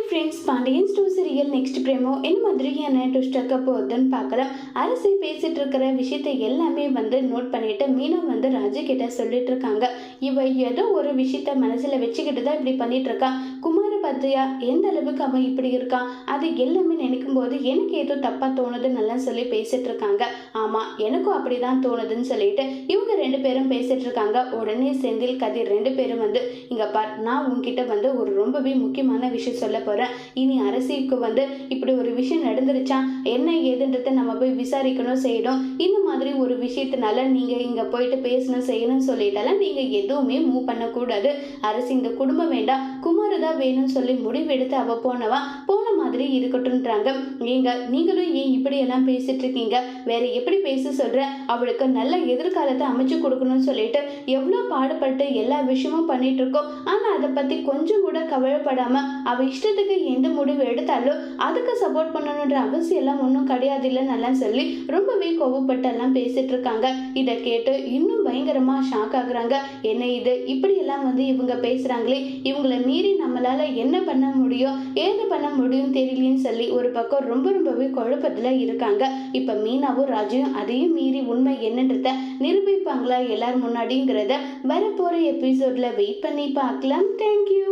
Friends, Pandian store serial next promo என்ன மாதிரியான ட்விஸ்டக்க போகுதுன்னு பார்க்கலாம். அரசி பேசிட்டு இருக்கிற விஷயத்தை எல்லாமே நோட் பண்ணிட்டு மீனா ராஜு கிட்ட சொல்லிட்டு இருக்காங்க. இவ ஏதோ ஒரு விஷயத்த மனசுல வச்சுக்கிட்டு தான் இப்படி பண்ணிட்டு இருக்கா. குமார பத்தியா எந்த அளவுக்கு அவன் இப்படி இருக்கான், அது எல்லாமே நினைக்கும் போது எனக்கு ஏதோ தப்பா தோணுதுன்னு சொல்லி பேசிட்டு இருக்காங்க. ஆமா, எனக்கும் அப்படிதான் தோணுதுன்னு சொல்லிட்டு இவங்க ரெண்டு பேரும் பேசிட்டு இருக்காங்க. உடனே செந்தில் கதிர் ரெண்டு பேரும் இங்க பார், நான் உன்கிட்ட ஒரு ரொம்பவே முக்கியமான விஷயம் சொல்ல போறேன். இனி அரசிக்கு இப்படி ஒரு விஷயம் நடந்துருச்சா, என்ன ஏதுன்றத நம்ம போய் விசாரிக்கணும் செய்யணும். இந்த மாதிரி ஒரு விஷயத்தினால நீங்க இங்க போயிட்டு பேசணும் செய்யணும் சொல்லிட்டாலும் நீங்க எதுவுமே மூவ் பண்ணக்கூடாது. அரசு இந்த குடும்பம் வேண்டாம், குமாரதான் வேணும்னு சொல்லி முடிவெடுத்து அவ போன மாதிரி இருக்கட்டும்ன்றாங்க. நீங்களும் ஏன் இப்படி எல்லாம் பேசிட்டு இருக்கீங்க, வேற எப்படி பேச சொல்ற, அவளுக்கு நல்ல எதிர்காலத்தை அமைச்சு கொடுக்கணும்னு சொல்லிட்டு எவ்வளவு பாடுபட்டு எல்லா விஷயமும் பண்ணிட்டு இருக்கோம். ஆனா அதை பத்தி கொஞ்சம் கூட கவலைப்படாம அவ இஷ்டத்துக்கு எந்த முடிவு எடுத்தாலும் அதுக்கு சப்போர்ட் பண்ணணுன்ற அவசியம் எல்லாம் ஒன்றும் கிடையாது இல்லைன்னு சொல்லி ரொம்பவே கோவப்பட்டு எல்லாம் பேசிட்டு இருக்காங்க. இதை கேட்டு இன்னும் பயங்கரமா ஷாக் ஆகுறாங்க. என்ன இது இப்படி எல்லாம் இவங்க பேசுறாங்களே, இவங்களை மீறி நம்மளால என்ன பண்ண முடியும் ஏது பண்ண முடியும் தெரியலன்னு சொல்லி ஒரு பக்கம் ரொம்பவே குழப்பத்துல இருக்காங்க. இப்ப மீனாவும் ராஜுவும் அதையும் மீறி உண்மை என்னன்றத நிரூபிப்பாங்களா எல்லார் முன்னாடிங்கிறத வரப்போற எபிசோட்ல வெயிட் பண்ணி பார்க்கலாம். தேங்க்யூ.